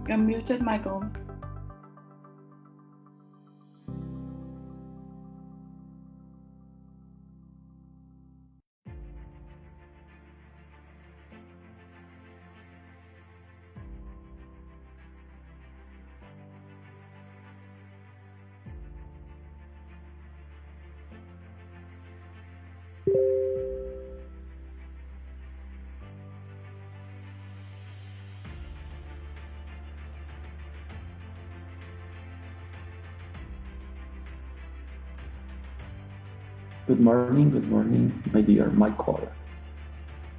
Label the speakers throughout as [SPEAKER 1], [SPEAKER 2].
[SPEAKER 1] You're muted, Michael.
[SPEAKER 2] Good morning, my dear Michael,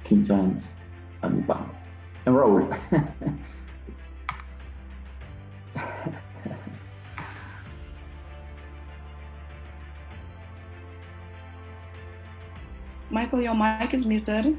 [SPEAKER 2] Kim Jones, and Bang, and Raul.
[SPEAKER 1] Michael, your mic is muted.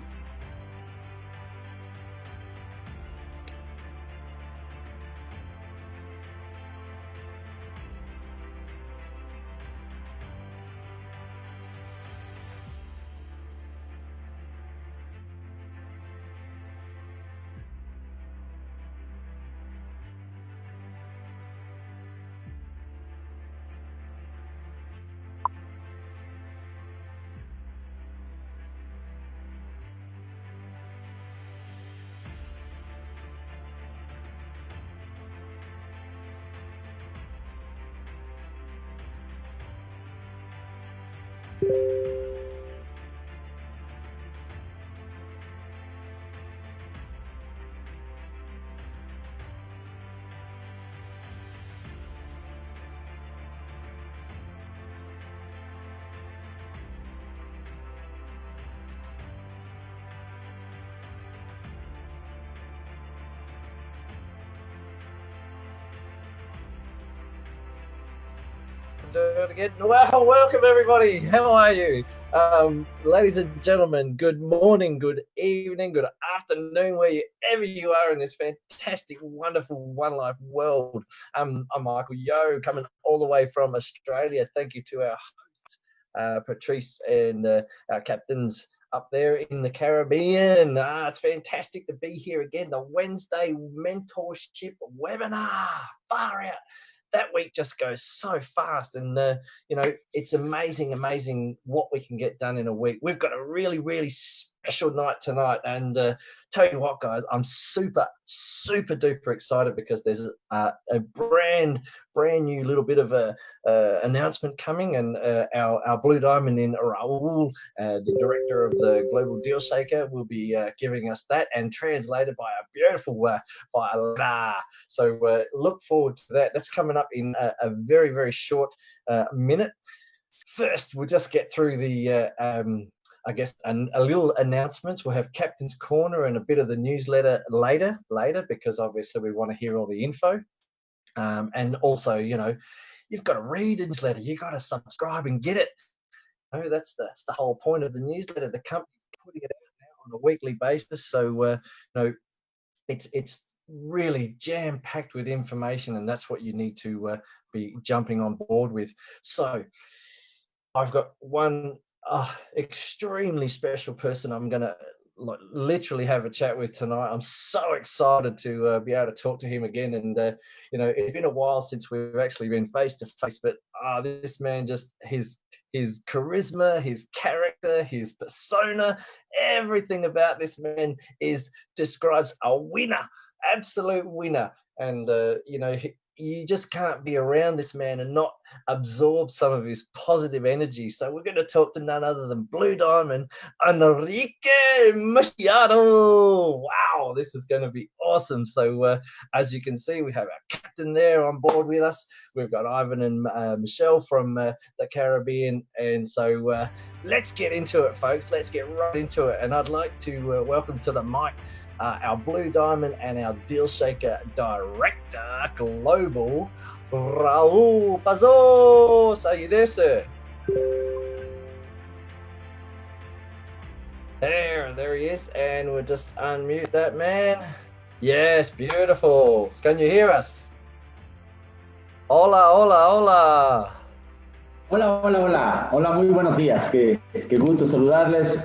[SPEAKER 3] Do it again. Well, welcome everybody. How are you? Ladies and gentlemen, good morning, good evening, good afternoon, wherever you are in this fantastic, wonderful One Life world. I'm Michael Yo, coming all the way from Australia. Thank you to our hosts, Patrice and our captains up there in the Caribbean. It's fantastic to be here again. The Wednesday mentorship webinar. Far out. That week just goes so fast, and it's amazing what we can get done in a week. We've got a really special night tonight, and tell you what, guys, I'm super duper excited because there's a brand new little bit of a announcement coming, and our Blue Diamond in Raul, the director of the Global Deal Shaker, will be giving us that, and translated by a beautiful Viola. So look forward to that. That's coming up in a very short minute. First, we'll just get through the I guess a little announcements. We'll have Captain's Corner and a bit of the newsletter later, because obviously we want to hear all the info. And also, you've got to read the newsletter. You've got to subscribe and get it. That's the whole point of the newsletter. The company's putting it out now on a weekly basis. So, it's really jam-packed with information, and that's what you need to be jumping on board with. So I've got one extremely special person I'm going to literally have a chat with tonight. I'm so excited to be able to talk to him again. And, it's been a while since we've actually been face to face, but this man, just his charisma, his character, his persona, everything about this man describes a winner, absolute winner. And, you just can't be around this man and not absorb some of his positive energy. So we're going to talk to none other than Blue Diamond, Enrique Machado. Wow, this is going to be awesome. So as you can see, we have our captain there on board with us. We've got Ivan and Michelle from the Caribbean. And so let's get into it, folks. Let's get right into it. And I'd like to welcome to the mic our Blue Diamond and our Deal Shaker Director Global, Raul. Pazos. Are you there, sir?
[SPEAKER 4] Hello, hello, hello. Good morning, good evening, good afternoon, wherever you are in this fantastic, wonderful One Life world. I'm Michael Yo, coming all the way from Australia. Thank you to our hosts, Patrice and our captains,
[SPEAKER 3] There he is, and we'll just unmute that man. Yes, beautiful. Can you hear us? Hola, hola, hola.
[SPEAKER 2] Hola, hola, hola. Hola, muy buenos días. Qué gusto saludarles.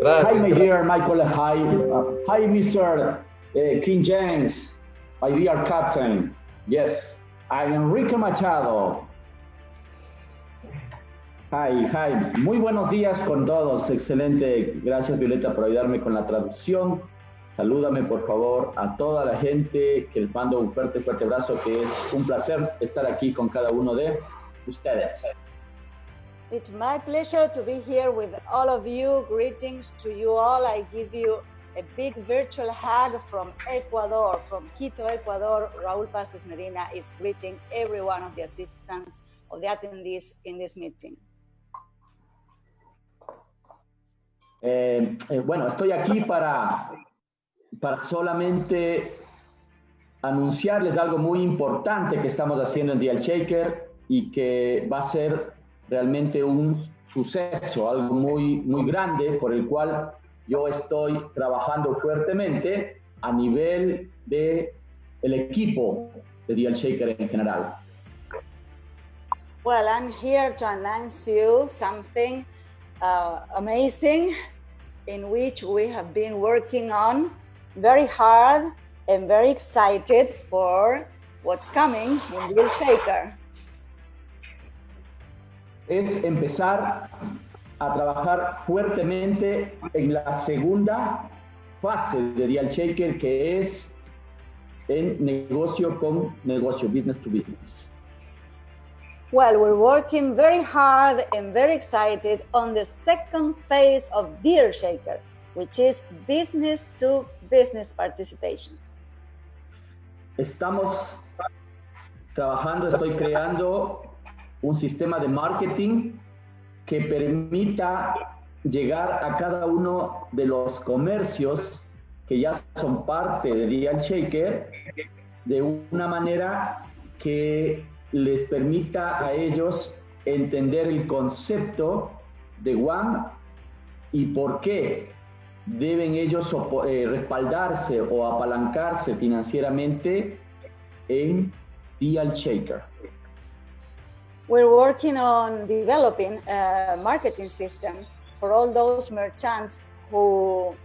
[SPEAKER 3] Gracias.
[SPEAKER 2] Hi, my dear Michael. Hi, hi, Mr. King James, my dear captain. Yes, I'm Enrique Machado. Hi. Muy buenos días con todos. Excelente. Gracias, Violeta, por ayudarme con la traducción. Salúdame, por favor, a toda la gente, que les mando un fuerte abrazo, que es un placer estar aquí con cada uno de ustedes.
[SPEAKER 4] It's my pleasure to be here with all of you. Greetings to you all. I give you a big virtual hug from Ecuador, from Quito, Ecuador. Raúl Pasos Medina is greeting every one of the assistants, of the attendees in this meeting.
[SPEAKER 2] Bueno, estoy aquí para solamente anunciarles algo muy importante que estamos haciendo en Dial Shaker y que va a ser realmente un suceso, algo muy grande, por el cual yo estoy trabajando fuertemente a nivel de el equipo de Dial Shaker en general.
[SPEAKER 4] Well, I'm here to announce you something amazing in which we have been working on very hard and very excited for what's coming in Dial Shaker.
[SPEAKER 2] Es empezar a trabajar fuertemente en la segunda fase de Dial Shaker, que es en negocio con negocio, business to business.
[SPEAKER 4] Well, we're working very hard and very excited on the second phase of Dial Shaker, which is business to business participations.
[SPEAKER 2] Estamos trabajando, estoy creando un sistema de marketing que permita llegar a cada uno de los comercios que ya son parte de Dial Shaker de una manera que les permita a ellos entender el concepto de One y por qué deben ellos respaldarse o apalancarse financieramente en Dial Shaker.
[SPEAKER 4] We're working on developing a marketing system for all those merchants who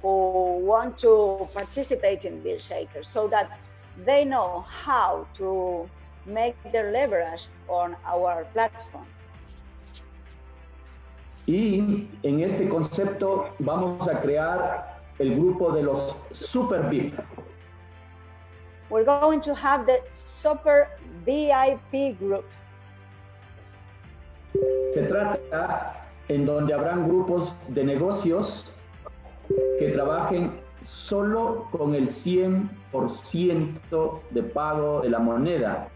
[SPEAKER 4] want to participate in Dial Shaker, so that they know how to make their leverage on our platform.
[SPEAKER 2] Y en este concepto vamos a crear el grupo de los Super VIP.
[SPEAKER 4] We're going to have the Super VIP group.
[SPEAKER 2] Se trata en donde habrán grupos de negocios que trabajen solo con el 100% de pago de la moneda.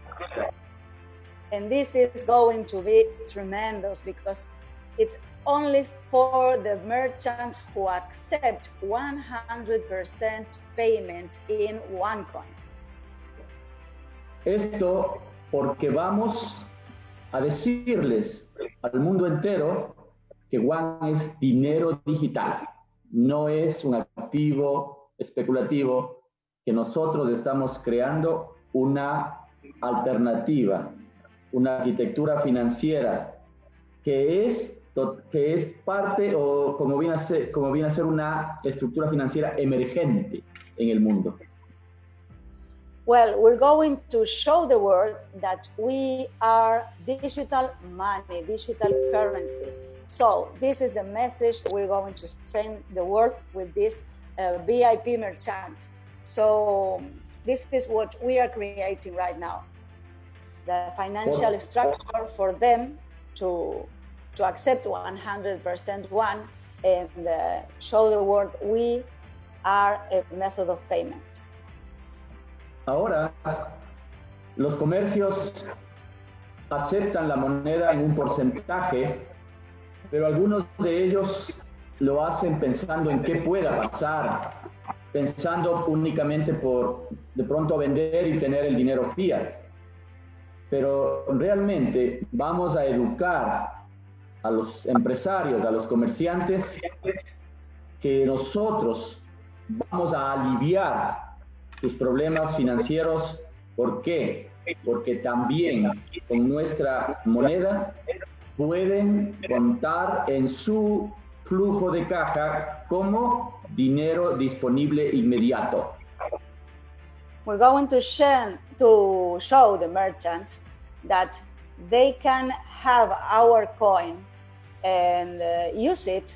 [SPEAKER 4] And this is going to be tremendous because it's only for the merchants who accept 100% payments in OneCoin.
[SPEAKER 2] Esto porque vamos a decirles al mundo entero que One es dinero digital, no es un activo especulativo, que nosotros estamos creando una alternativa, una arquitectura financiera que es parte o como viene a ser una estructura financiera emergente en el mundo.
[SPEAKER 4] Well, we're going to show the world that we are digital money, digital currency. So this is the message we're going to send the world with this VIP merchants. So this is what we are creating right now. The financial structure for them to accept 100% One and show the world we are a method of payment.
[SPEAKER 2] Ahora, los comercios aceptan la moneda en un porcentaje, pero algunos de ellos lo hacen pensando en qué pueda pasar, pensando únicamente por de pronto vender y tener el dinero fiat. Pero realmente vamos a educar a los empresarios, a los comerciantes, que nosotros vamos a aliviar sus problemas financieros. ¿Por qué? Porque también con nuestra moneda pueden contar en su flujo de caja como dinero disponible inmediato.
[SPEAKER 4] We're going to show the merchants that they can have our coin and use it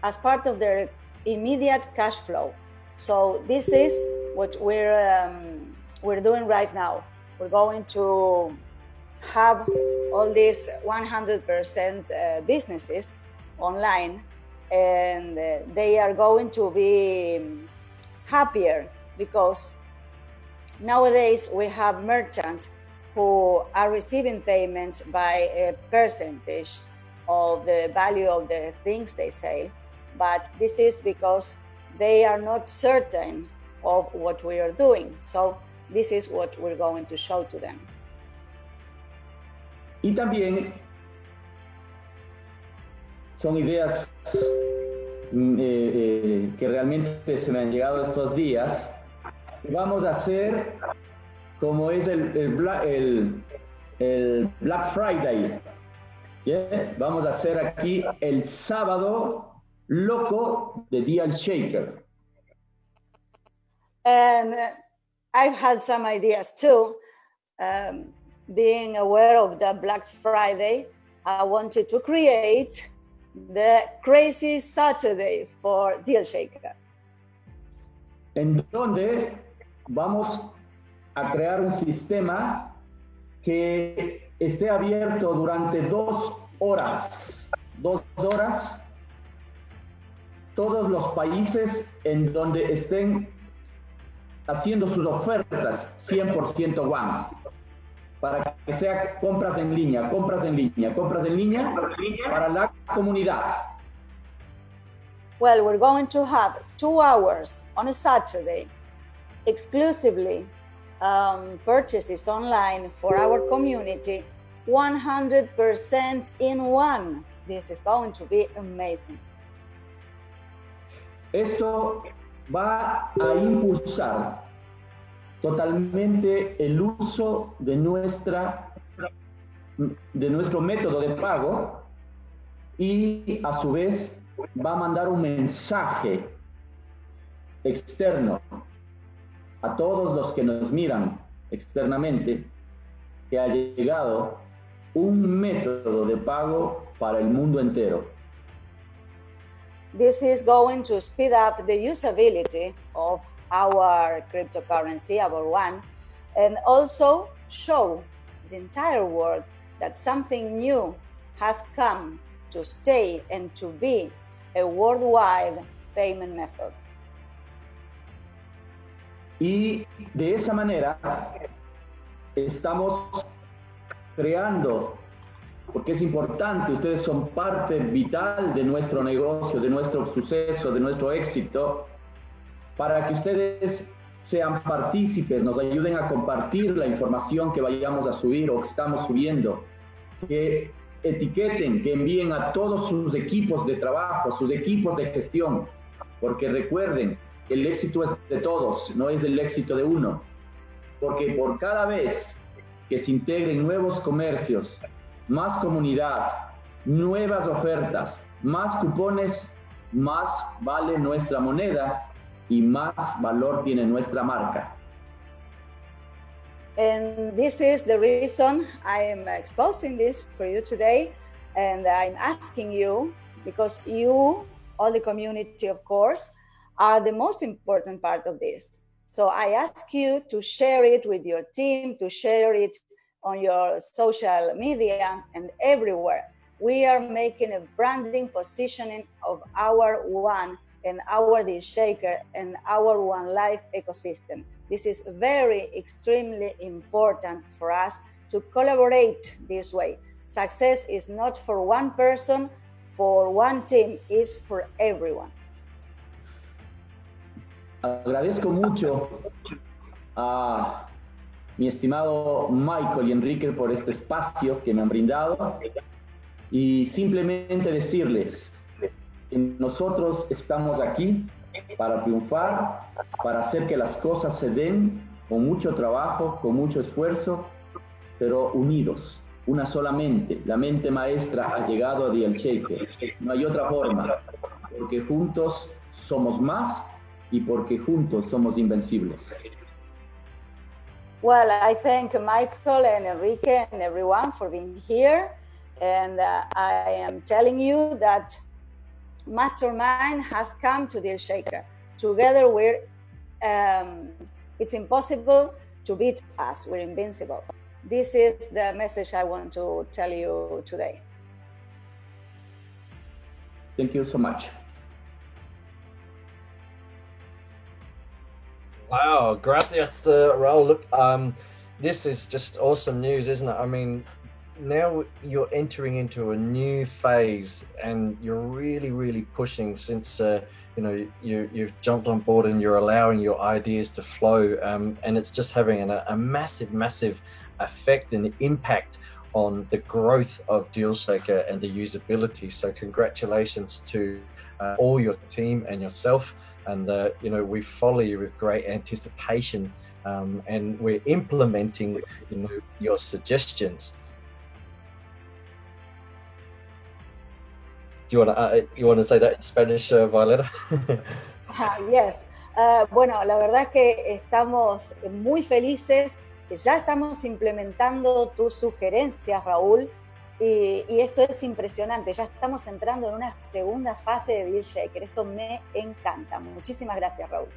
[SPEAKER 4] as part of their immediate cash flow. So this is what we're doing right now. We're going to have all these 100% businesses online, and they are going to be happier because nowadays we have merchants who are receiving payments by a percentage of the value of the things they sell, but this is because they are not certain of what we are doing. So this is what we're going to show to them.
[SPEAKER 2] Y también son ideas que realmente se me han llegado estos días. Vamos a hacer como es el Black Friday. ¿Yeah? Vamos a hacer aquí el sábado loco de Día del Shaker.
[SPEAKER 4] And I've had some ideas too. Being aware of the Black Friday, I wanted to create the Crazy Saturday for Deal Shaker.
[SPEAKER 2] En donde vamos a crear un sistema que esté abierto durante 2 horas. 2 horas. Todos los países en donde estén haciendo sus ofertas 100% one, para que sea compras en línea para la comunidad.
[SPEAKER 4] Well, we're going to have 2 hours on a Saturday, exclusively purchases online for our community, 100% in one. This is going to be amazing.
[SPEAKER 2] Esto va a impulsar totalmente el uso de nuestro método de pago, y a su vez va a mandar un mensaje externo a todos los que nos miran externamente que ha llegado un método de pago para el mundo entero.
[SPEAKER 4] This is going to speed up the usability of our cryptocurrency, our one, and also show the entire world that something new has come to stay and to be a worldwide payment method.
[SPEAKER 2] Y de esa manera estamos creando, porque es importante, ustedes son parte vital de nuestro negocio, de nuestro suceso, de nuestro éxito, para que ustedes sean partícipes, nos ayuden a compartir la información que vayamos a subir o que estamos subiendo, que etiqueten, que envíen a todos sus equipos de trabajo, sus equipos de gestión, porque recuerden, el éxito es de todos, no es el éxito de uno, porque por cada vez que se integren nuevos comercios, más comunidad, nuevas ofertas, más cupones, más vale nuestra moneda y más valor tiene nuestra marca.
[SPEAKER 4] And this is the reason I am exposing this for you today, and I'm asking you, because you, all the community, of course, are the most important part of this. So I ask you to share it with your team, to share it on your social media and everywhere. We are making a branding positioning of our one and our Deal Shaker and our Onelife ecosystem. This is very extremely important for us to collaborate this way. Success is not for one person, for one team, it's for everyone.
[SPEAKER 2] Agradezco mucho a mi estimado Michael y Enrique por este espacio que me han brindado, Y simplemente decirles que nosotros estamos aquí para triunfar, para hacer que las cosas se den con mucho trabajo, con mucho esfuerzo, pero unidos, una sola mente. La mente maestra ha llegado a GNLH. No hay otra forma, porque juntos somos más y porque juntos somos invencibles.
[SPEAKER 4] Well, I thank Michael and Enrique and everyone for being here. And I am telling you that Mastermind has come to Deal Shaker. Together we're, it's impossible to beat us. We're invincible. This is the message I want to tell you today.
[SPEAKER 2] Thank you so much.
[SPEAKER 3] Wow, gracias, Raul. Look, this is just awesome news, isn't it? I mean, now you're entering into a new phase, and you're really pushing since you know you've jumped on board and you're allowing your ideas to flow, and it's just having a massive effect and impact on the growth of Deal Shaker and the usability. So congratulations to all your team and yourself. And you know, we follow you with great anticipation, and we're implementing, you know, your suggestions. Do you want to say that in Spanish, Violeta?
[SPEAKER 4] Yes. Bueno, la verdad es que estamos muy felices. Ya estamos implementando tus sugerencias, Raúl, y esto es impresionante. Ya estamos entrando en una segunda fase de Deal Shaker. Esto me encanta. Muchísimas gracias, Raúl.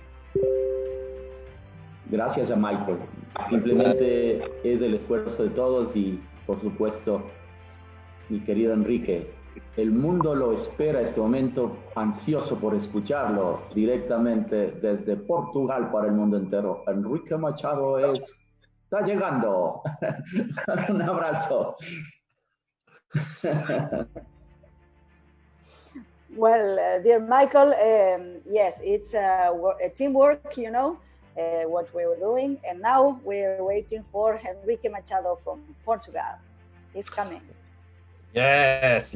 [SPEAKER 2] Gracias a Michael. Simplemente es el esfuerzo de todos y, por supuesto, mi querido Enrique. El mundo lo espera este momento, ansioso por escucharlo directamente desde Portugal para el mundo entero. Enrique Machado está llegando. Un abrazo.
[SPEAKER 4] Well, dear Michael, yes, it's a teamwork, you know, what we were doing. And now we're waiting for Enrique Machado from Portugal. He's coming.
[SPEAKER 3] Yes.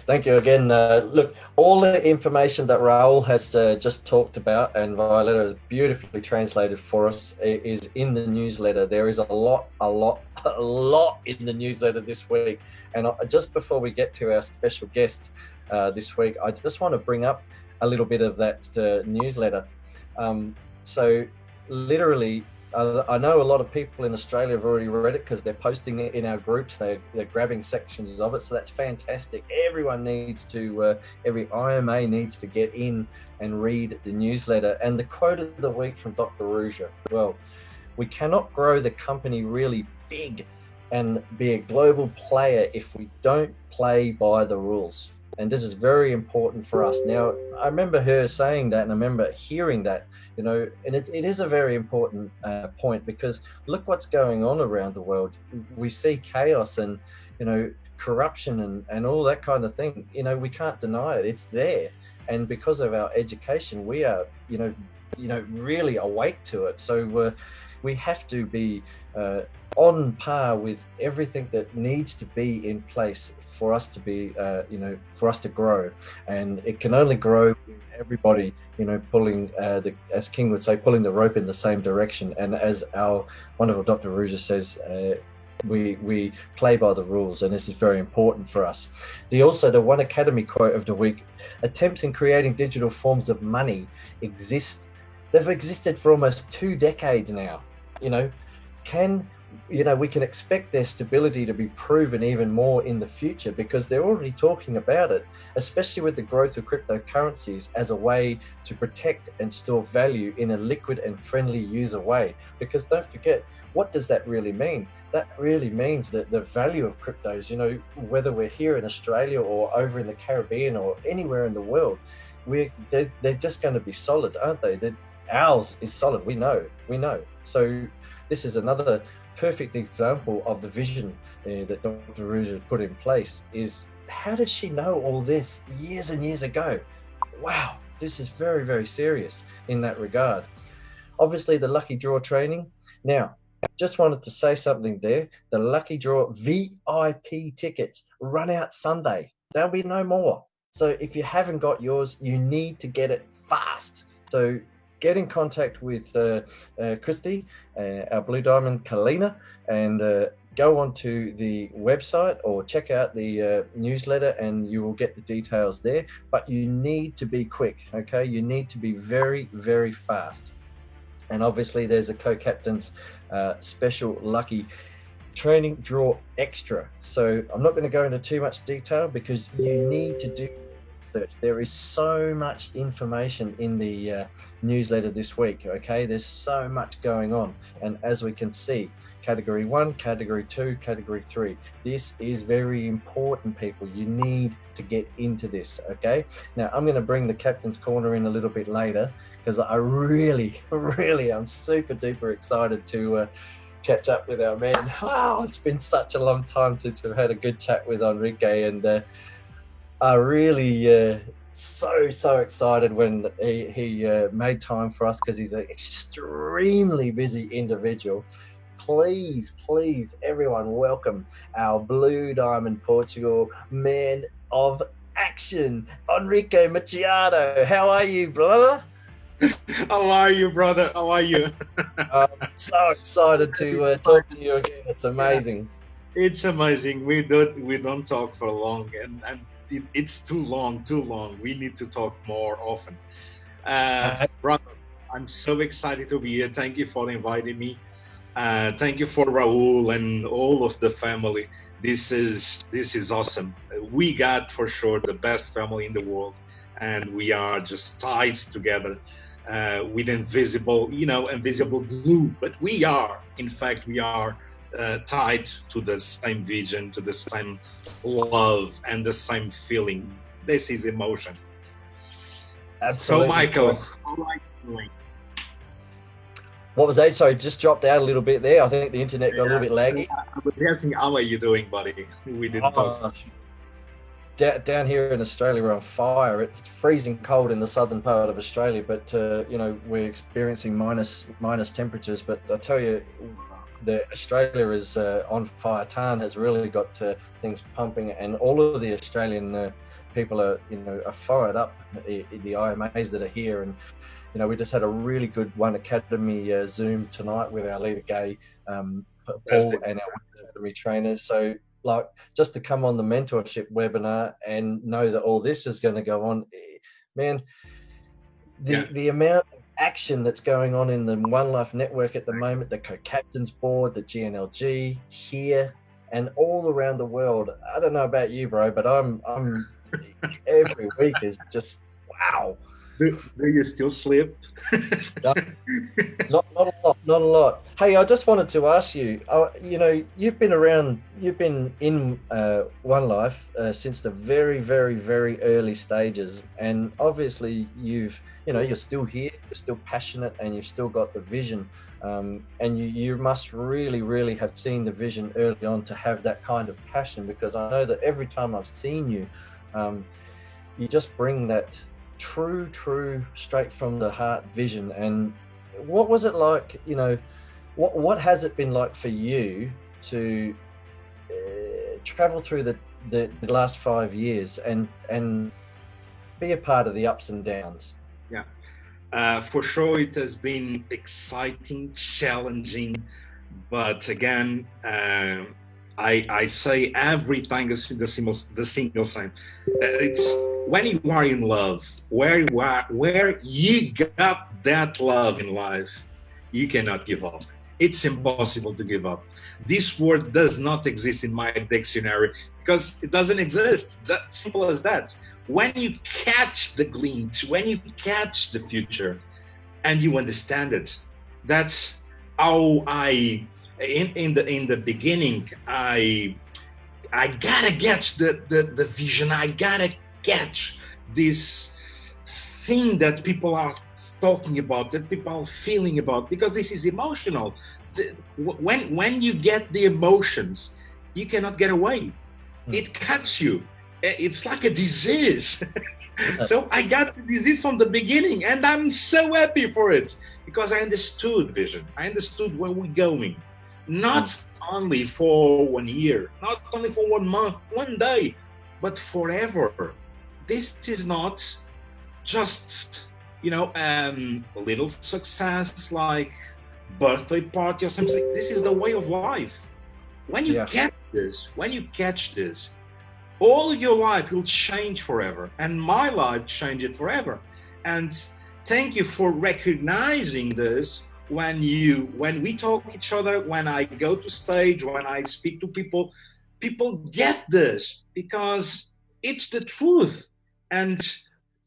[SPEAKER 3] Thank you again. Look, all the information that Raul has just talked about and Violeta has beautifully translated for us is in the newsletter. There is a lot in the newsletter this week. And just before we get to our special guest this week, I just want to bring up a little bit of that newsletter. So literally, I know a lot of people in Australia have already read it because they're posting it in our groups. They're grabbing sections of it, so that's fantastic. Everyone needs to, every IMA needs to get in and read the newsletter. And the quote of the week from Dr. Ruja, well, we cannot grow the company really big and be a global player if we don't play by the rules. And this is very important for us. Now, I remember her saying that, and I remember hearing that, you know, and it is a very important point, because look what's going on around the world. We see chaos and, you know, corruption and all that kind of thing. You know, we can't deny it. It's there. And because of our education, we are, you know, really awake to it. So we have to be on par with everything that needs to be in place for us to be, you know, for us to grow. And it can only grow with everybody, you know, pulling, as King would say, pulling the rope in the same direction. And as our wonderful Dr. Ruja says, we play by the rules, and this is very important for us. The One Academy quote of the week: attempts in creating digital forms of money they've existed for almost 2 decades now. You know, we can expect their stability to be proven even more in the future, because they're already talking about it, especially with the growth of cryptocurrencies as a way to protect and store value in a liquid and friendly user way. Because don't forget, what does that really mean? That really means that the value of cryptos, you know, whether we're here in Australia or over in the Caribbean or anywhere in the world, they're just going to be solid, aren't they? Ours is solid, we know. So this is another perfect example of the vision that Dr. Ruja put in place. Is how did she know all this years and years ago? Wow, this is very, very serious in that regard. Obviously, the lucky draw training. Now, just wanted to say something there. The lucky draw VIP tickets run out Sunday. There'll be no more. So if you haven't got yours, you need to get it fast. So get in contact with Christy, our Blue Diamond Kalina, and go onto the website or check out the newsletter, and you will get the details there. But you need to be quick, okay? You need to be very, very fast. And obviously there's a co-captain's special lucky training draw extra. So I'm not going to go into too much detail because you need to do research. There is so much information in the newsletter this week, okay? There's so much going on. And as we can see, category 1, category 2, category 3. This is very important, people. You need to get into this, okay? Now, I'm going to bring the captain's corner in a little bit later because I really, I'm super duper excited to catch up with our man. Wow, it's been such a long time since we've had a good chat with Enrique, and I really so excited when he made time for us because he's an extremely busy individual. Please, everyone, welcome our Blue Diamond Portugal man of action, Enrique Machado. How are you, brother?
[SPEAKER 5] How are you, brother? How are you?
[SPEAKER 3] I'm so excited to talk to you again. It's amazing.
[SPEAKER 5] It's amazing. We don't talk for long, and it's too long. We need to talk more often. Brother, I'm so excited to be here. Thank you for inviting me. Thank you for Raul and all of the family. This is awesome. We got for sure the best family in the world, and we are just tied together with invisible glue. But we are tied to the same vision, to the same love, and the same feeling. This is emotion.
[SPEAKER 3] Absolutely.
[SPEAKER 5] So, Michael, how are you doing?
[SPEAKER 3] What was that? Sorry, just dropped out a little bit there. I think the internet got a little bit laggy.
[SPEAKER 5] I was asking, how are you doing, buddy? We didn't talk.
[SPEAKER 3] Down here in Australia, we're on fire. It's freezing cold in the southern part of Australia, but we're experiencing minus temperatures. But I tell you, Australia is on fire. Tan has really got things pumping, and all of the Australian people are fired up. The IMAs that are here, and we just had a really good One Academy Zoom tonight with our leader Gay, Paul, and our Academy trainer. So, just to come on the mentorship webinar and know that all this is going to go on, man, the amount of action that's going on in the Onelife network at the moment, the co-captains board, the GNLG here and all around the world. I don't know about you, bro, but I'm every week is just wow.
[SPEAKER 5] Do you still sleep?
[SPEAKER 3] Not a lot. Hey, I just wanted to ask you, you've been in Onelife since the very, very, very early stages. And obviously you're still here, you're still passionate, and you've still got the vision. And you must really, really have seen the vision early on to have that kind of passion, because I know that every time I've seen you, you just bring that true straight from the heart vision. And what was it like, what has it been like for you to travel through the last 5 years and be a part of the ups and downs?
[SPEAKER 5] For sure it has been exciting, challenging, but again, I say every time the single sign. It's when you are in love, where you got that love in life, you cannot give up. It's impossible to give up. This word does not exist in my dictionary because it doesn't exist. It's that simple as that. When you catch the glint, when you catch the future, and you understand it, that's how in the beginning, I gotta catch the vision. I gotta catch this thing that people are talking about, that people are feeling about, because this is emotional. When you get the emotions, you cannot get away. It cuts you. it's like a disease. So I got the disease from the beginning, and I'm so happy for it because I understood vision. I understood where we're going, not only for 1 year, not only for 1 month, 1 day, but forever. This is not just, a little success like birthday party or something. This is the way of life. When you catch this, all your life will change forever, and my life changed forever. And thank you for recognizing this when we talk each other, when I go to stage, when I speak to people get this because it's the truth. And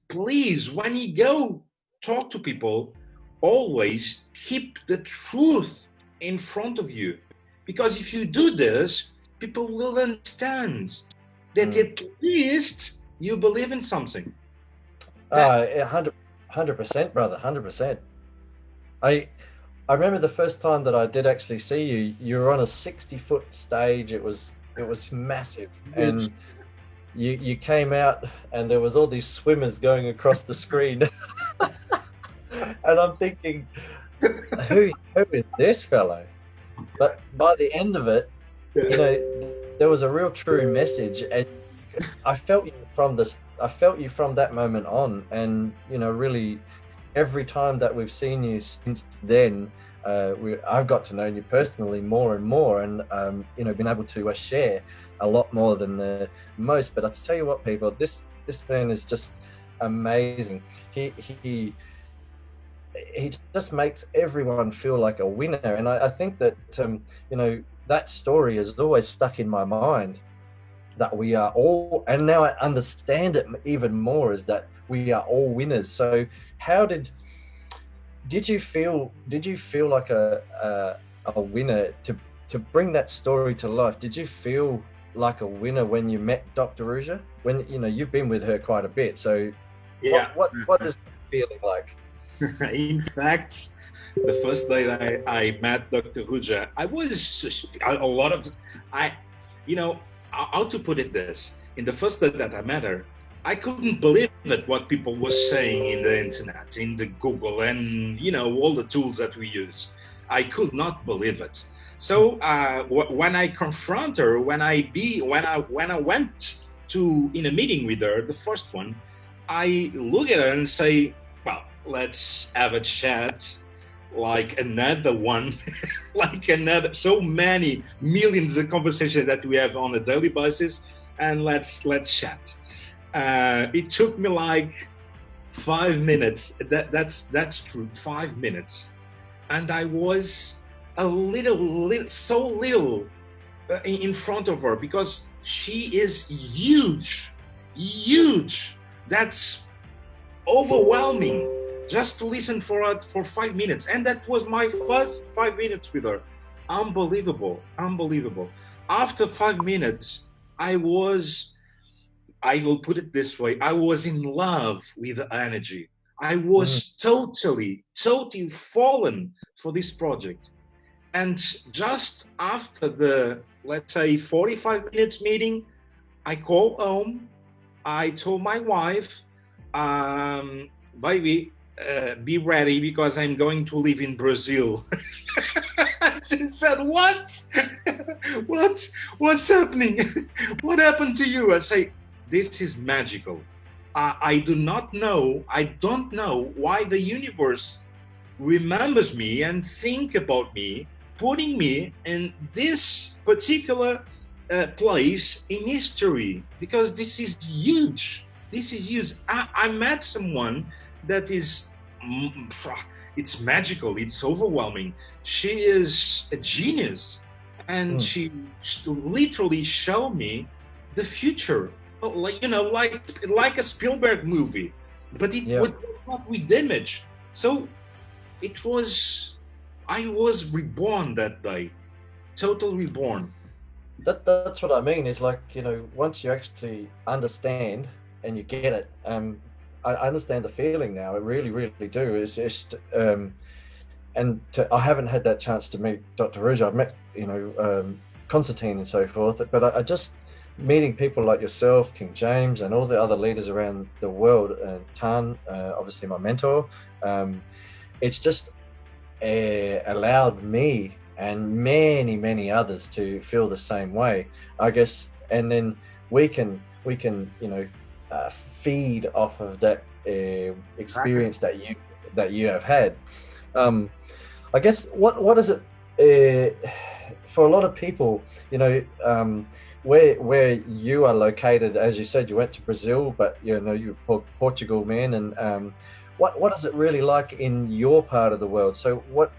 [SPEAKER 5] please, when you go talk to people, always keep the truth in front of you, because if you do this, people will understand that at least you believe in something.
[SPEAKER 3] 100%, brother, 100%. I remember the first time that I did actually see you. You were on a 60-foot stage. It was massive, and you came out, and there was all these swimmers going across the screen, and I'm thinking, who is this fellow? But by the end of it, there was a real true message, and I felt you from that moment on, and really every time that we've seen you since then, I've got to know you personally more and more, and been able to share a lot more than most. But I tell you what, people, this man is just amazing. He just makes everyone feel like a winner, and I think that that story has always stuck in my mind, that we are all, and now I understand it even more, is that we are all winners. So how did you feel like a winner to bring that story to life? Did you feel like a winner when you met Dr. Ruja? When you've been with her quite a bit, so what is the feeling like?
[SPEAKER 5] In fact, the first day that I met Dr. Ruja, I was how to put it this, in the first day that I met her, I couldn't believe it, what people were saying in the internet, in the Google, and all the tools that we use. I could not believe it. So when I confront her, when I went in a meeting with her, the first one, I look at her and say, well, let's have a chat like another one, so many millions of conversations that we have on a daily basis, and let's chat. It took me like 5 minutes. That's true, 5 minutes, and I was a so little in front of her, because she is huge. That's overwhelming just to listen for 5 minutes, and that was my first 5 minutes with her. Unbelievable. After 5 minutes, I will put it this way, I was in love with the energy. I was totally fallen for this project. And just after the, let's say, 45 minutes meeting, I called home. I told my wife, baby, be ready, because I'm going to live in Brazil. She said, what? What's happening? What happened to you? I say, this is magical. I don't know why the universe remembers me and think about me, putting me in this particular place in history, because this is huge. I met someone that is, it's magical, it's overwhelming. She is a genius, and she literally showed me the future, like a Spielberg movie, but it was not with image. So I was reborn that day, total reborn.
[SPEAKER 3] That's what I mean, is like, once you actually understand and you get it, I understand the feeling now. I really, really do. It's just, I haven't had that chance to meet Dr. Ruja. I've met, Constantine and so forth, but I just meeting people like yourself, King James, and all the other leaders around the world, and Tan, obviously my mentor, it's just allowed me and many others to feel the same way, I guess. And then we can feed off of that experience that you have had. I guess what is it for a lot of people, where you are located? As you said, you went to Brazil, but you're Portugal, man. And what is it really like in your part of the world? So what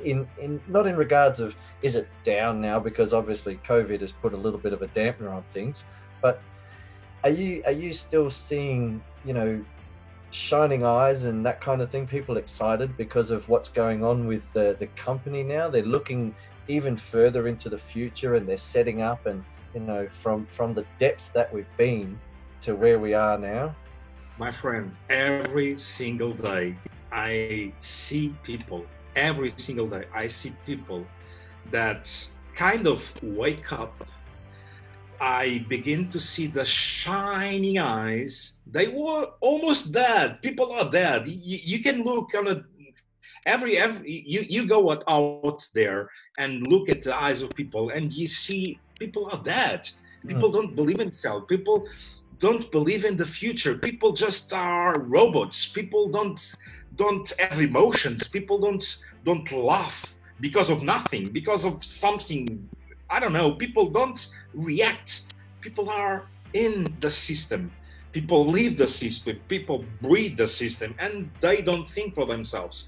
[SPEAKER 3] in not in regards of, is it down now, because obviously COVID has put a little bit of a dampener on things, but are you still seeing shining eyes and that kind of thing, people excited because of what's going on with the company now? They're looking even further into the future, and they're setting up, and from the depths that we've been to where we are now.
[SPEAKER 5] My friend, every single day I see people, every single day I see people that kind of wake up. I begin to see the shining eyes. They were almost dead. People are dead. You can look on a you go out there and look at the eyes of people, and you see people are dead. People don't believe in self. People don't believe in the future. People just are robots. People don't have emotions. People don't laugh because of nothing, because of something. I don't know. People don't react. People are in the system. People live the system. People breathe the system, and they don't think for themselves.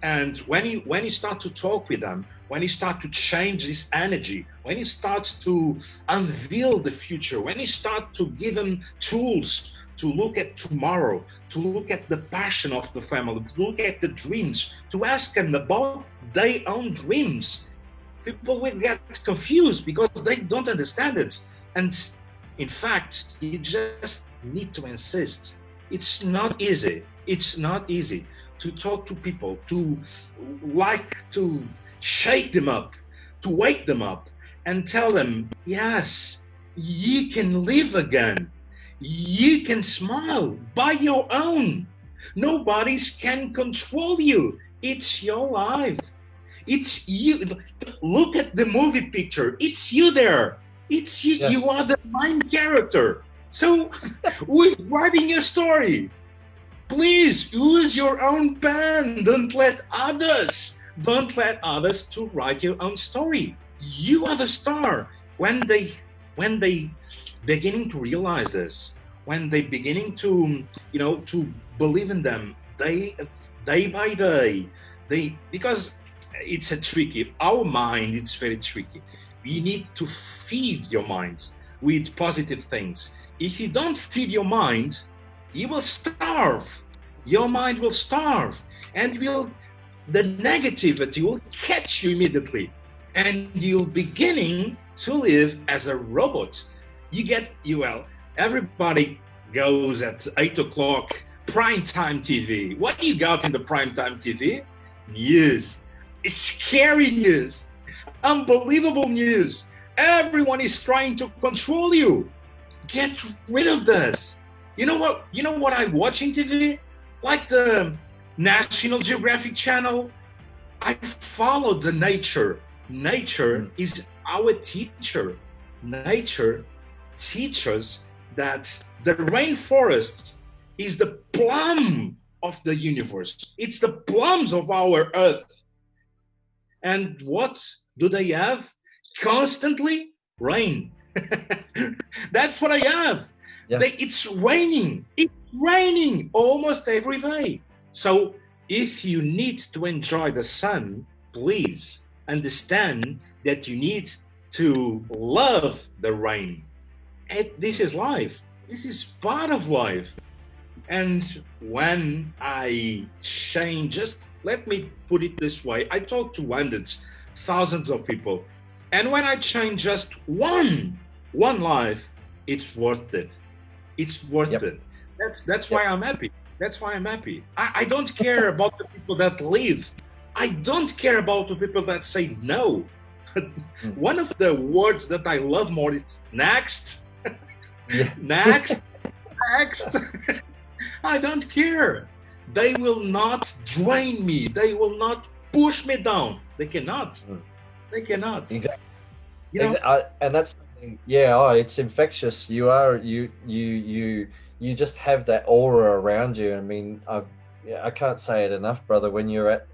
[SPEAKER 5] And when you start to talk with them, when you start to change this energy, when you start to unveil the future, when you start to give them tools to look at tomorrow, to look at the passion of the family, to look at the dreams, to ask them about their own dreams, people will get confused because they don't understand it. And in fact, you just need to insist. It's not easy. It's not easy to talk to people, to shake them up, to wake them up and tell them, yes, you can live again. You can smile by your own. Nobody can control you. It's your life. It's you. Look at the movie picture. It's you there. It's you. Yes. You are the main character. So who is writing your story? Please use your own pen. Don't let others to write your own story. You are the star. When they beginning to realize this, when they beginning to to believe in them day by day, because it's our mind, it's very tricky. You need to feed your mind with positive things. If you don't feed your mind, you will starve. Your mind will starve, and the negativity will catch you immediately, and you're beginning to live as a robot. Everybody goes at 8 o'clock primetime TV. What do you got in the primetime TV? News. Scary news. Unbelievable news. Everyone is trying to control you. Get rid of this. You know what I watch in TV? Like the National Geographic channel. I follow the nature. Nature is our teacher. Nature teaches that the rainforest is the plum of the universe. It's the plums of our earth. And what do they have? Constantly rain. That's what I have. Yeah. It's raining. It's raining almost every day. So if you need to enjoy the sun, please understand that you need to love the rain. This is life. This is part of life. And when I change, just let me put it this way, I talk to hundreds, thousands of people. And when I change just one life, it's worth it. It's worth it. That's why I'm happy. That's why I'm happy. I don't care about the people that leave. I don't care about the people that say no. One of the words that I love more is next.
[SPEAKER 3] Yeah.
[SPEAKER 5] Next, next. I don't care. They will not drain me. They will not push me down. They cannot. They cannot.
[SPEAKER 3] Exactly.
[SPEAKER 5] You know?
[SPEAKER 3] And that's something, yeah, it's infectious. You just have that aura around you. I mean, I can't say it enough, brother. When you're at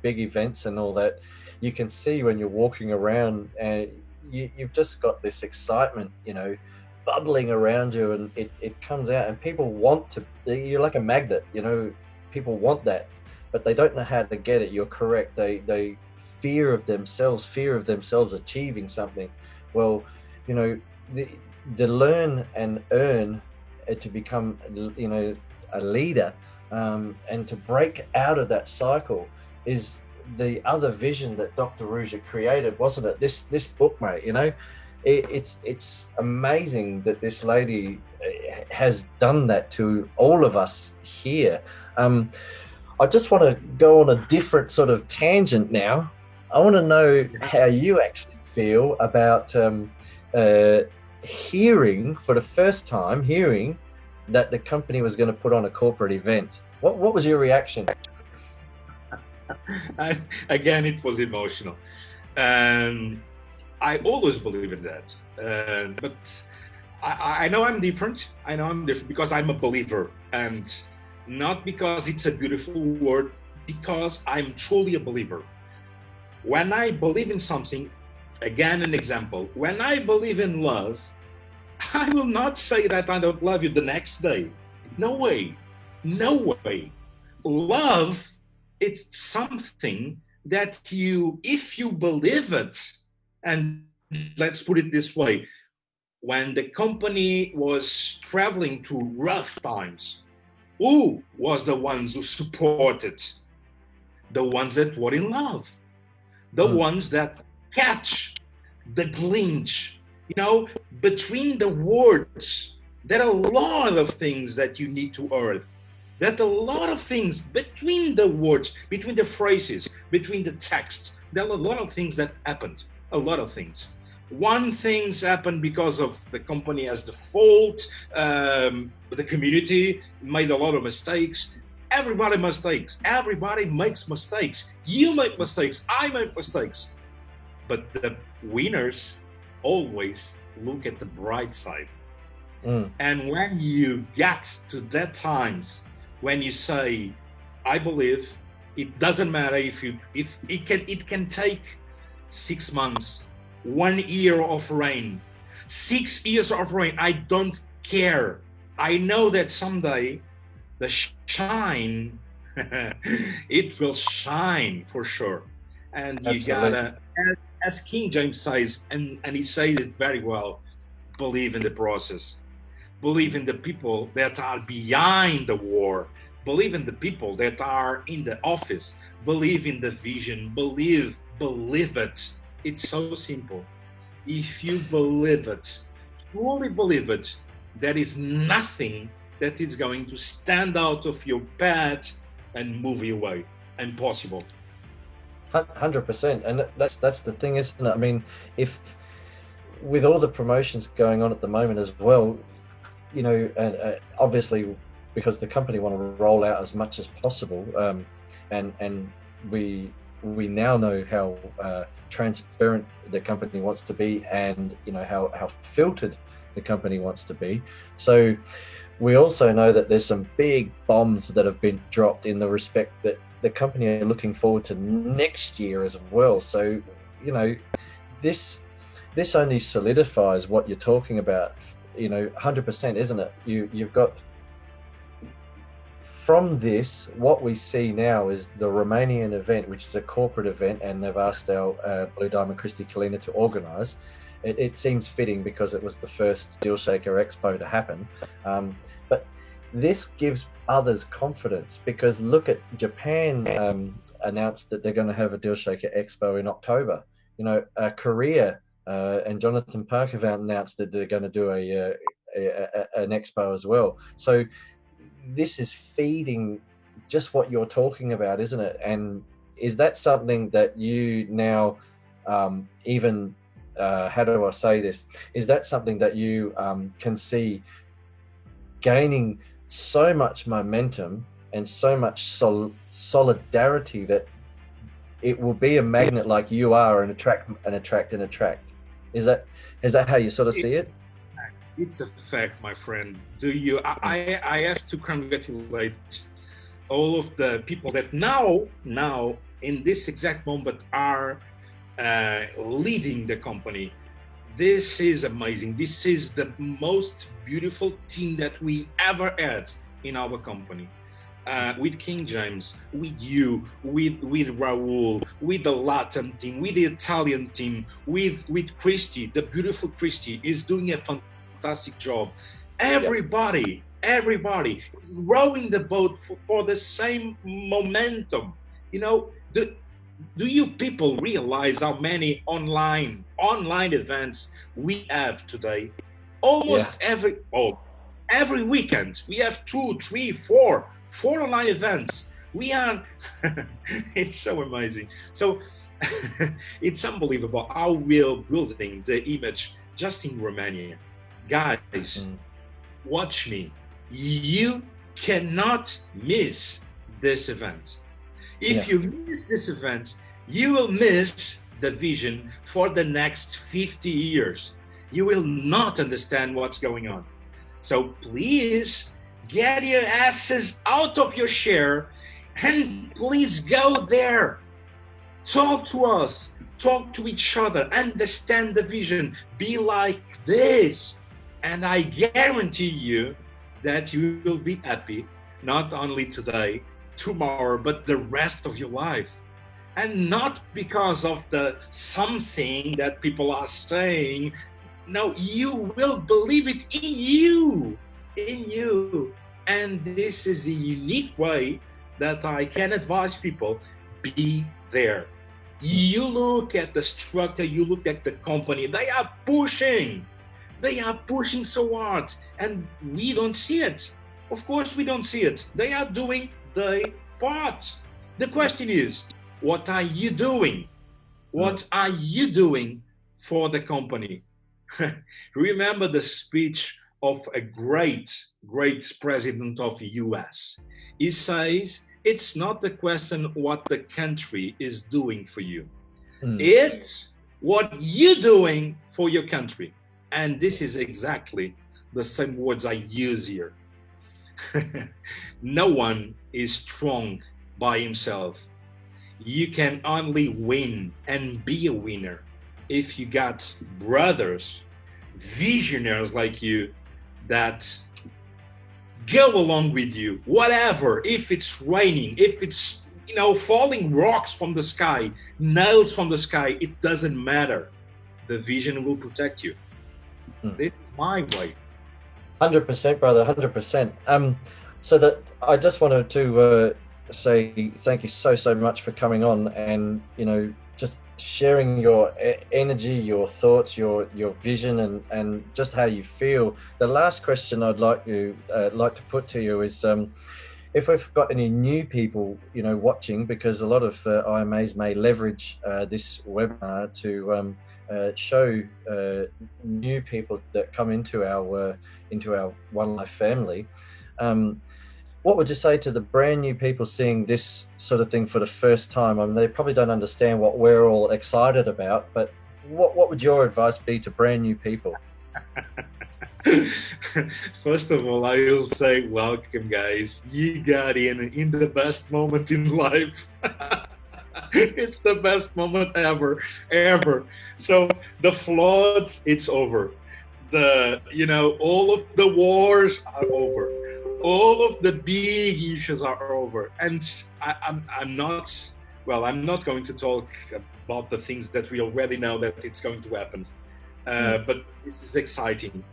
[SPEAKER 3] big events and all that, you can see when you're walking around, and you've just got this excitement, bubbling around you, and it comes out, and people want to. You're like a magnet, people want that, but they don't know how to get it. You're correct. They fear of themselves achieving something. Well, the learn and earn to become, a leader, and to break out of that cycle is the other vision that Dr. Ruja created, wasn't it? This book, mate, it's amazing that this lady has done that to all of us here. I just want to go on a different sort of tangent now. I want to know how you actually feel about hearing for the first time that the company was going to put on a corporate event. What was your reaction?
[SPEAKER 5] Again, it was emotional. I always believe in that. But I know I'm different. I know I'm different because I'm a believer, and not because it's a beautiful word, because I'm truly a believer. When I believe in something, again, an example, when I believe in love, I will not say that I don't love you the next day. No way. No way. Love, it's something that if you believe it, and let's put it this way, when the company was traveling through rough times, who was the ones who supported? The ones that were in love. The ones that catch the glitch, between the words. There are a lot of things that you need to earn. There are a lot of things between the words, between the phrases, between the text. There are a lot of things that happened. A lot of things. One thing's happened because of the company as the fault. The community made a lot of mistakes. Everybody mistakes. Everybody makes mistakes. You make mistakes. I make mistakes. But the winners always look at the bright side. And when you get to that times when you say, I believe, it doesn't matter if it can take 6 months, 1 year of rain, 6 years of rain. I don't care. I know that someday the shine, it will shine for sure. And you gotta, as King James says, and he says it very well, believe in the process. Believe in the people that are behind the war. Believe in the people that are in the office. Believe in the vision. Believe it. It's so simple. If you believe it, truly believe it, there is nothing that is going to stand out of your path and move you away. Impossible.
[SPEAKER 3] 100%. And that's the thing, isn't it? I mean, if with all the promotions going on at the moment as well, and obviously because the company want to roll out as much as possible, and we now know how transparent the company wants to be, and how filtered the company wants to be. So we also know that there's some big bombs that have been dropped in the respect that the company are looking forward to next year as well. So this only solidifies what you're talking about, 100%, isn't it? You've got, from this, what we see now is the Romanian event, which is a corporate event, and they've asked our Blue Diamond Christy Kalina to organise. It seems fitting because it was the first Deal Shaker Expo to happen. But this gives others confidence, because look at Japan announced that they're going to have a Deal Shaker Expo in October. Korea and Jonathan Park have announced that they're going to do an expo as well. So this is feeding just what you're talking about, isn't it? And is that something that you now even how do I say this? Is that something that you can see gaining so much momentum and so much solidarity that it will be a magnet like you are, and attract and attract and attract? Is that how you sort of see it?
[SPEAKER 5] It's a fact, my friend. I have to congratulate all of the people that now in this exact moment are leading the company. This is amazing. This is the most beautiful team that we ever had in our company. With King James, with you, with Raul, with the Latin team, with the Italian team, with Christy, the beautiful Christy is doing a fantastic job. Everybody is rowing the boat for the same momentum. You know, do you people realize how many online events we have today? Almost every weekend we have 2, 3, 4 online events. We are it's so amazing. So it's unbelievable how we're building the image just in Romania. Guys, watch me. You cannot miss this event. If you miss this event, you will miss the vision for the next 50 years. You will not understand what's going on. So please get your asses out of your chair and please go there. Talk to us, talk to each other, understand the vision, be like this. And I guarantee you that you will be happy, not only today, tomorrow, but the rest of your life. And not because of the something that people are saying. No, you will believe it in you. And this is the unique way that I can advise people: be there. You look at the structure, you look at the company, they are pushing so hard, and we don't see it. Of course we don't see it. They are doing their part. The question is, what are you doing? What are you doing for the company? Remember the speech of a great president of the US. He says, it's not the question what the country is doing for you. It's what you're doing for your country. And this is exactly the same words I use here. No one is strong by himself. You can only win and be a winner if you got brothers, visionaries like you that go along with you, whatever, if it's raining, if it's, falling rocks from the sky, nails from the sky, it doesn't matter. The vision will protect you. This is my way.
[SPEAKER 3] 100%, brother, 100%. So that I just wanted to say thank you so much for coming on, and just sharing your energy, your thoughts, your vision, and just how you feel. The last question I'd like to put to you is, if we've got any new people watching, because a lot of IMAs may leverage this webinar to show new people that come into our Onelife family. What would you say to the brand new people seeing this sort of thing for the first time? I mean, they probably don't understand what we're all excited about, but what would your advice be to brand new people?
[SPEAKER 5] First of all, I will say, welcome, guys. You got in the best moment in life. It's the best moment ever. So the floods, it's over. All of the wars are over. All of the big issues are over. And I'm not going to talk about the things that we already know that it's going to happen. But this is exciting.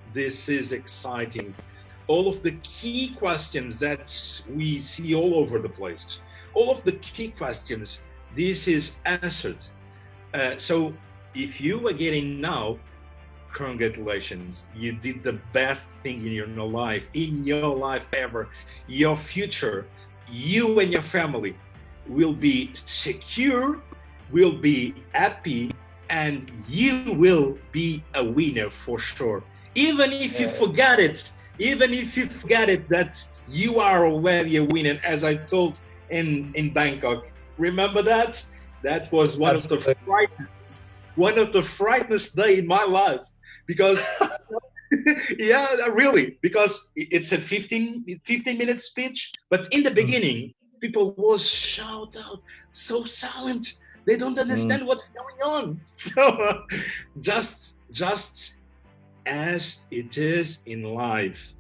[SPEAKER 5] All of the key questions that we see all over the place, all of the key questions, this is answered. So if you are getting now, congratulations, you did the best thing in your life ever. Your future, you and your family will be secure, will be happy, and you will be a winner for sure. Even if you forget it, that you are already a winner, as I told in Bangkok. Remember that? That was one of the frightest day in my life, because yeah, really, because it's a 15-minute speech, but in the beginning, people was shout out, so silent. They don't understand what's going on. So just as it is in life,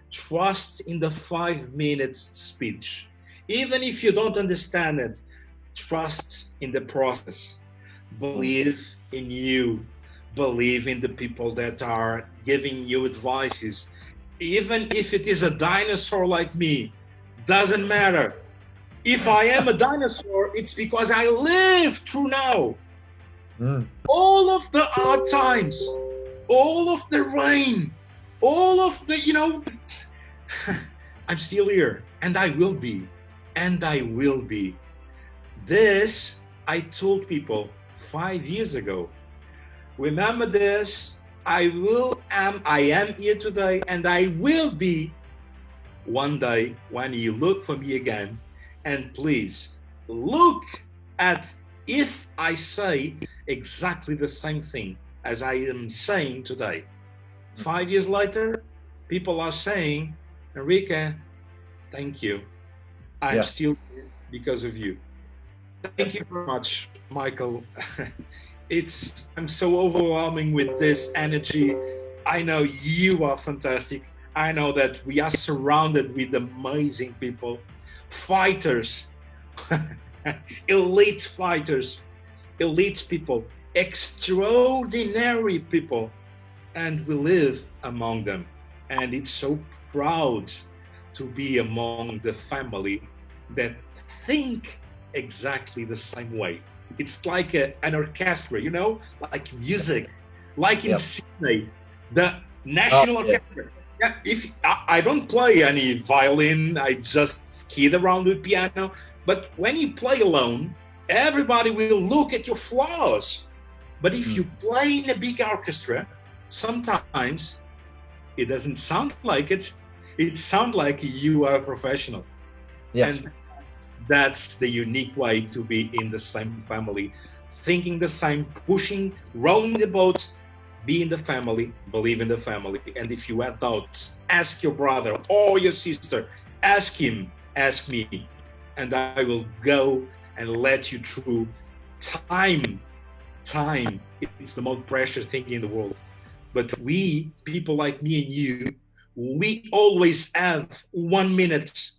[SPEAKER 5] trust in the 5 minutes speech. Even if you don't understand it, trust in the process. Believe in you. Believe in the people that are giving you advices. Even if it is a dinosaur like me, doesn't matter. If I am a dinosaur, it's because I live through now. All of the hard times, all of the rain, all of the, I'm still here, and I will be, This, I told people 5 years ago. Remember this, I am here today, and I will be one day when you look for me again. And please look at if I say exactly the same thing as I am saying today. 5 years later, people are saying, Enrique, thank you. I'm still here because of you. Thank you very much, Michael. I'm so overwhelming with this energy. I know you are fantastic. I know that we are surrounded with amazing people, fighters, elite fighters, elite people, extraordinary people, and we live among them. And it's so proud to be among the family that think exactly the same way. It's like an orchestra, like music, like in Sydney, the National Orchestra. Yeah, if I don't play any violin, I just skid around with piano. But when you play alone, everybody will look at your flaws. But if you play in a big orchestra, sometimes it doesn't sound like it. It sounds like you are a professional. Yeah. And that's the unique way to be in the same family, thinking the same, pushing, rowing the boat, be in the family, believe in the family. And if you have doubts, ask your brother or your sister, ask him, ask me, and I will go and let you through. Time, it's the most precious thing in the world. But we, people like me and you, we always have 1 minute.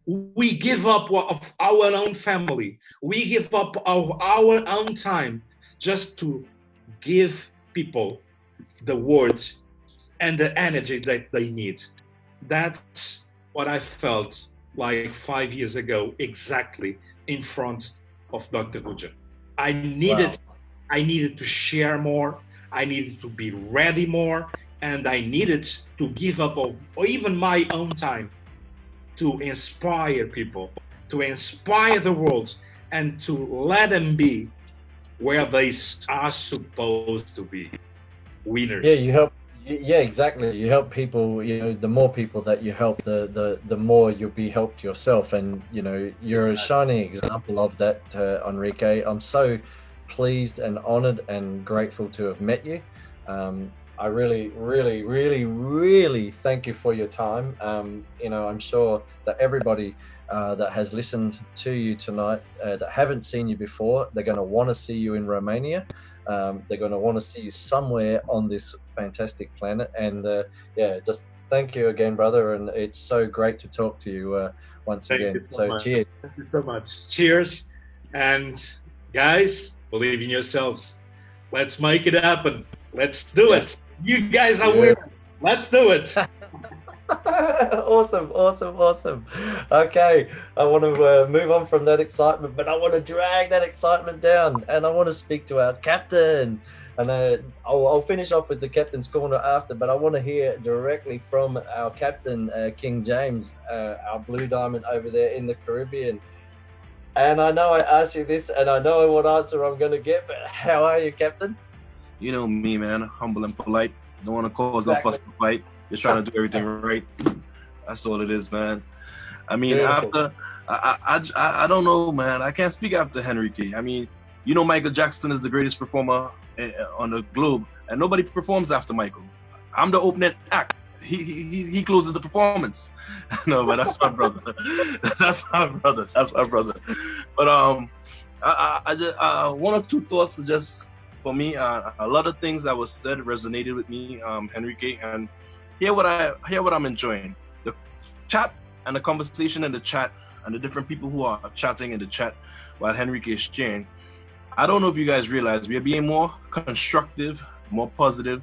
[SPEAKER 5] We give up of our own family. We give up of our own time just to give people the words and the energy that they need. That's what I felt like 5 years ago, exactly in front of Dr. Huja. I needed to share more. I needed to be ready more, and I needed to give up or even my own time to inspire people, to inspire the world, and to let them be where they are supposed to be, winners.
[SPEAKER 3] Yeah, you help. Yeah, exactly. You help people. The more people that you help, the more you'll be helped yourself. And you're a shining example of that, Enrique. I'm so pleased and honored and grateful to have met you. I really, really, really, really thank you for your time. I'm sure that everybody that has listened to you tonight that haven't seen you before, they're going to want to see you in Romania. They're going to want to see you somewhere on this fantastic planet. And just thank you again, brother. And it's so great to talk to you once again. So cheers.
[SPEAKER 5] Thank you so much. Cheers. And guys, believe in yourselves. Let's make it happen. Let's do it. You guys are winners. Let's do it.
[SPEAKER 3] Awesome. Okay, I want to move on from that excitement, but I want to drag that excitement down, and I want to speak to our captain. And I'll finish off with the captain's corner after, but I want to hear directly from our captain, King James, our blue diamond over there in the Caribbean. And I know I asked you this, and I know what answer I'm going to get, but how are you, Captain?
[SPEAKER 6] You know me, man. Humble and polite. Don't want to cause no fuss or fight. Just trying to do everything right. That's all it is, man. I mean,
[SPEAKER 3] Beautiful.
[SPEAKER 6] after I don't know, man. I can't speak after Henrique. I mean, you know, Michael Jackson is the greatest performer on the globe, and nobody performs after Michael. I'm the opening act. He closes the performance. No, but that's my brother. That's my brother. That's my brother. But I just one or two thoughts just for me. A lot of things that was said resonated with me, Henrique, and hear what I'm enjoying. The chat and the conversation in the chat and the different people who are chatting in the chat while Henrique is sharing. I don't know if you guys realize we are being more constructive, more positive,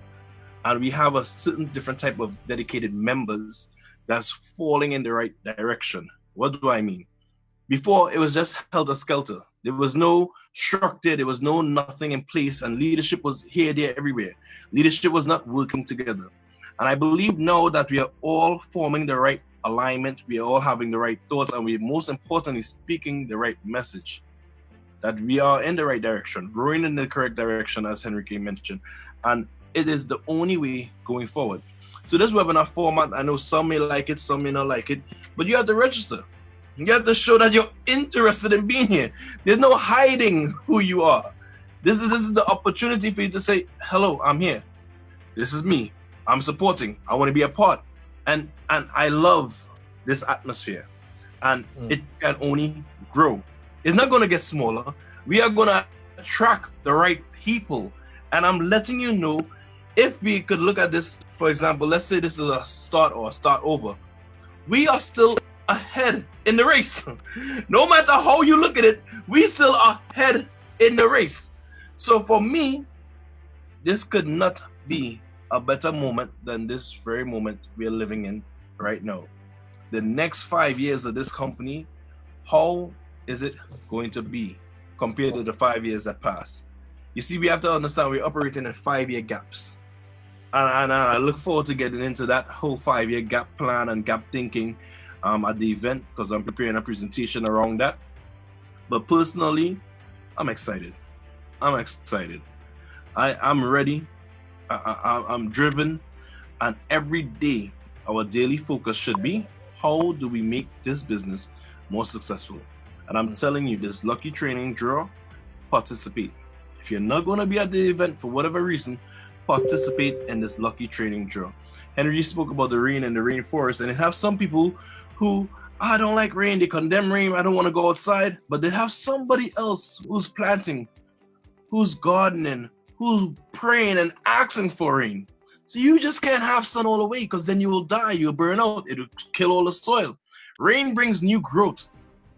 [SPEAKER 6] and we have a certain different type of dedicated members that's falling in the right direction. What do I mean? Before, it was just helter-skelter. There was no structure, there was no nothing in place, and leadership was here, there, everywhere. Leadership was not working together. And I believe now that we are all forming the right alignment, we are all having the right thoughts, and we most importantly speaking the right message. That we are in the right direction, growing in the correct direction, as Henrique mentioned. And it is the only way going forward. So this webinar format, I know some may like it, some may not like it, but you have to register. You have to show that you're interested in being here. There's no hiding who you are. This is the opportunity for you to say, hello, I'm here. This is me. I'm supporting. I want to be a part. And I love this atmosphere. And it can only grow. It's not going to get smaller. We are going to attract the right people. And I'm letting you know, if we could look at this, for example, let's say this is a start or a start over. We are still ahead in the race. No matter how you look at it, we still are ahead in the race. So for me, this could not be a better moment than this very moment we are living in right now. The next 5 years of this company, how is it going to be compared to the 5 years that passed? You see, we have to understand we're operating in 5-year gaps. And I look forward to getting into that whole 5-year gap plan and gap thinking at the event, because I'm preparing a presentation around that. But personally, I'm excited. I'm excited. I'm ready. I'm driven. And every day, our daily focus should be, how do we make this business more successful? And I'm telling you, this lucky training draw, participate. If you're not going to be at the event for whatever reason, participate in this lucky training draw. Henry spoke about the rain and the rainforest, and it have some people who, I don't like rain, they condemn rain, I don't want to go outside, but they have somebody else who's planting, who's gardening, who's praying and asking for rain. So you just can't have sun all the way, because then you will die, you'll burn out, it'll kill all the soil. Rain brings new growth.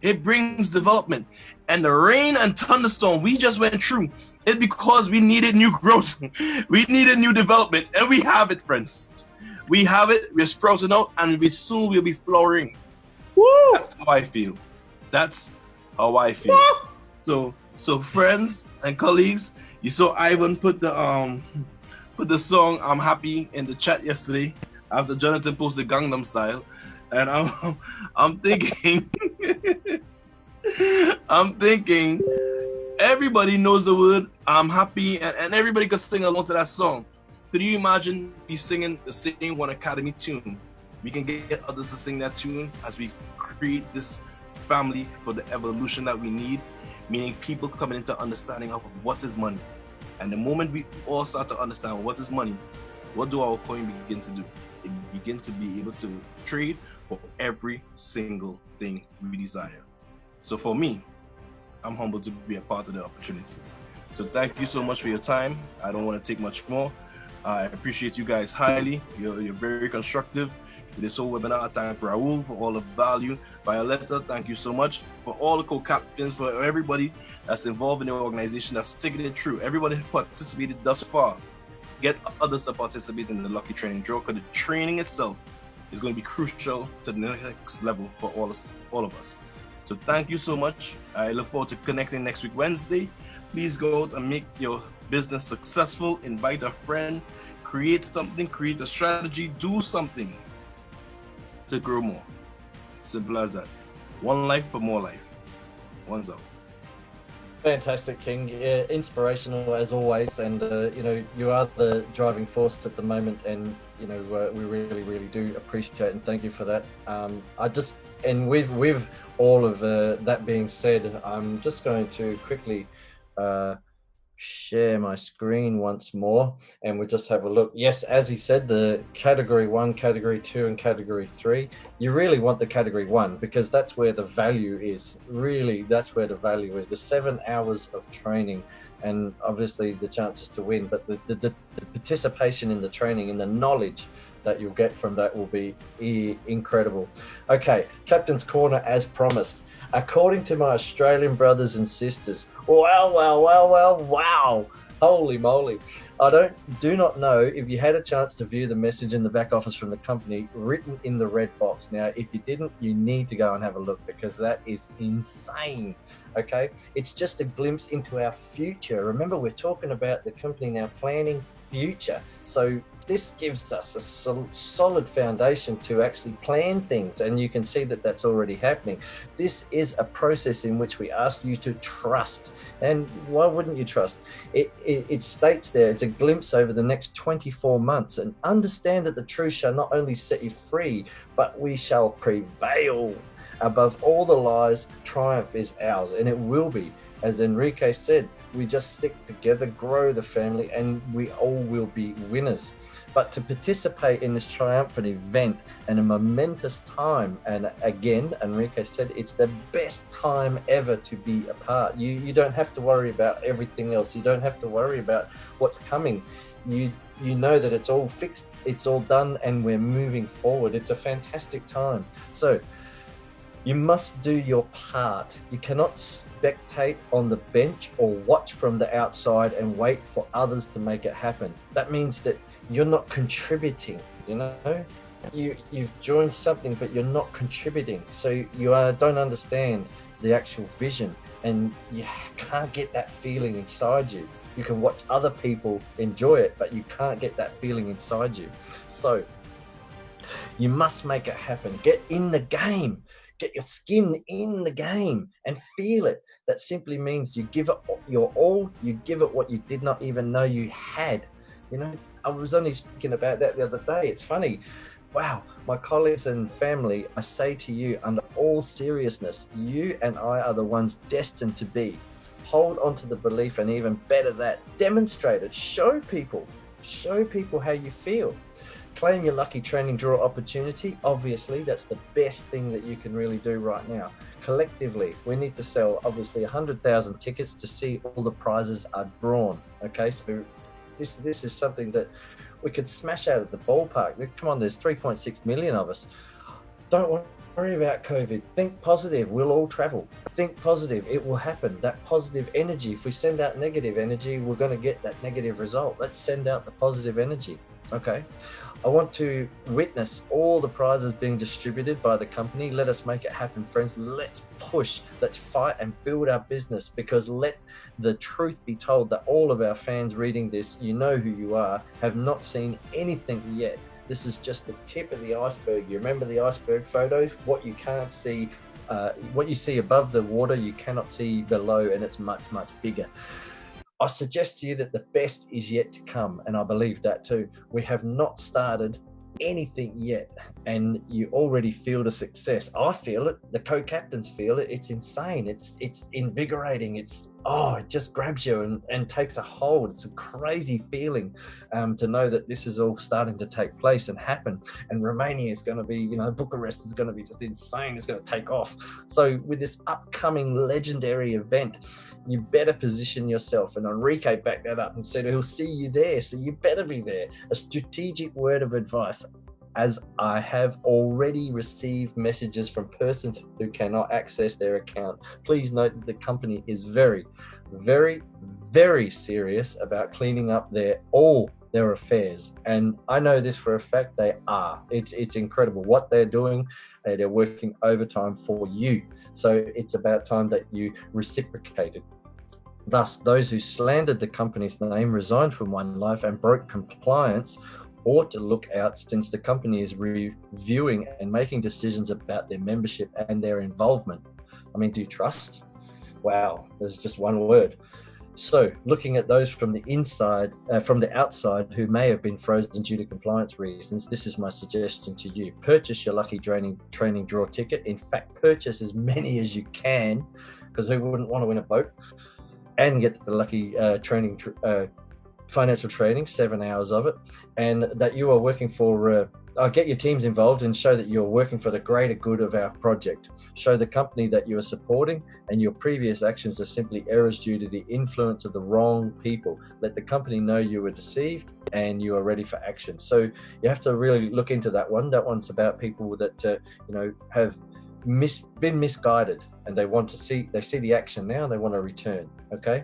[SPEAKER 6] It brings development. And the rain and thunderstorm we just went through, it's because we needed new growth. We needed new development, and we have it, friends. We have it, we're sprouting out, and we soon will be flowering. Woo! That's how I feel. That's how I feel. So friends and colleagues, you saw Ivan put the song "I'm Happy" in the chat yesterday after Jonathan posted Gangnam Style, and I'm thinking I'm thinking everybody knows the word "I'm happy" and everybody could sing along to that song. Could you imagine me singing the same One Academy tune? We can get others to sing that tune as we create this family for the evolution that we need, meaning people coming into understanding of what is money. And the moment we all start to understand what is money, what do our coin begin to do? It begin to be able to trade for every single thing we desire. So for me, I'm humbled to be a part of the opportunity. So thank you so much for your time. I don't want to take much more. I appreciate you guys highly. You're very constructive. This whole webinar, I thank Raul for all the value. Violetta, thank you so much. For all the co-captains, for everybody that's involved in the organization that's sticking it through. Everybody who participated thus far. Get others to participate in the Lucky Training Draw, because the training itself is going to be crucial to the next level for all of us. So thank you so much. I look forward to connecting next week, Wednesday. Please go out and make your business successful. Invite a friend, create something, create a strategy, do something to grow more. Simple as that. One life for more life. One's up.
[SPEAKER 3] Fantastic, King. Yeah, inspirational as always, and you are the driving force at the moment, and we really do appreciate and thank you for that. With all of that being said, I'm just going to quickly share my screen once more, and we'll just have a look. Yes, as he said, the category 1, category 2, and category 3. You really want the category 1 because that's where the value is. Really, that's where the value is. The 7 hours of training, and obviously the chances to win, but the participation in the training and the knowledge that you'll get from that will be incredible. Okay, Captain's Corner as promised. According to my Australian brothers and sisters, wow, holy moly. I do not know if you had a chance to view the message in the back office from the company written in the red box. Now, if you didn't, you need to go and have a look because that is insane. Okay, it's just a glimpse into our future. Remember, we're talking about the company now planning future. So this gives us a solid foundation to actually plan things, and you can see that that's already happening. This is a process in which we ask you to trust, and why wouldn't you trust? It states there, it's a glimpse over the next 24 months, and understand that the truth shall not only set you free, but we shall prevail. Above all the lies, triumph is ours, and it will be. As Enrique said, we just stick together, grow the family, and we all will be winners. But to participate in this triumphant event and a momentous time, and again, Enrique said, it's the best time ever to be a part. You don't have to worry about everything else. You don't have to worry about what's coming. You know that it's all fixed, it's all done, and we're moving forward. It's a fantastic time. So you must do your part. You cannot spectate on the bench or watch from the outside and wait for others to make it happen. That means that you're not contributing, you've joined something, but you're not contributing. So you don't understand the actual vision, and you can't get that feeling inside you. You can watch other people enjoy it, but you can't get that feeling inside you. So you must make it happen. Get in the game. Get your skin in the game and feel it. That simply means you give it your all. You give it what you did not even know you had. I was only speaking about that the other day. It's funny. Wow, my colleagues and family, I say to you under all seriousness, you and I are the ones destined to be. Hold on to the belief, and even better that, demonstrate it. Show people how you feel. Claim your lucky training draw opportunity. Obviously, that's the best thing that you can really do right now. Collectively, we need to sell obviously 100,000 tickets to see all the prizes are drawn. Okay, so this is something that we could smash out at the ballpark. Come on, there's 3.6 million of us. Don't worry about COVID. Think positive. We'll all travel. Think positive. It will happen. That positive energy. If we send out negative energy, we're going to get that negative result. Let's send out the positive energy. Okay. I want to witness all the prizes being distributed by the company. Let us make it happen, friends. Let's push, let's fight and build our business, because let the truth be told that all of our fans reading this, you know who you are, have not seen anything yet. This is just the tip of the iceberg. You remember the iceberg photos? What you can't see, what you see above the water, you cannot see below, and it's much, much bigger. I suggest to you that the best is yet to come, and I believe that too. We have not started anything yet, and you already feel the success. I feel it. The co-captains feel it. It's insane. It's invigorating. It just grabs you and takes a hold. It's a crazy feeling to know that this is all starting to take place and happen. And Romania is going to be, Bucharest is going to be just insane. It's going to take off. So with this upcoming legendary event, you better position yourself. And Enrique backed that up and said he'll see you there. So you better be there. A strategic word of advice. As I have already received messages from persons who cannot access their account, please note that the company is very, very, very serious about cleaning up all their affairs. And I know this for a fact, they are. It's incredible what they're doing. They're working overtime for you. So it's about time that you reciprocated. Thus, those who slandered the company's name, resigned from Onelife, and broke compliance ought to look out, since the company is reviewing and making decisions about their membership and their involvement. I mean, do you trust? Wow, there's just one word. So looking at those from the inside, from the outside, who may have been frozen due to compliance reasons, this is my suggestion to you. Purchase your lucky training draw ticket. In fact, purchase as many as you can, because who wouldn't want to win a boat, and get the lucky financial training, 7 hours of it, and that you are working for, get your teams involved and show that you're working for the greater good of our project. Show the company that you are supporting and your previous actions are simply errors due to the influence of the wrong people. Let the company know you were deceived and you are ready for action. So you have to really look into that one. That one's about people that have been misguided, and they see the action now, and they want to return. Okay,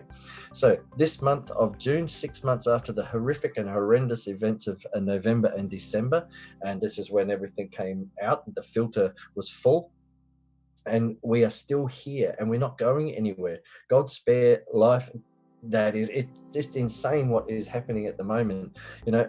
[SPEAKER 3] so this month of June, 6 months after the horrific and horrendous events of November and December, and this is when everything came out, the filter was full, and we are still here, and we're not going anywhere. God spare life. That is, it's just insane what is happening at the moment.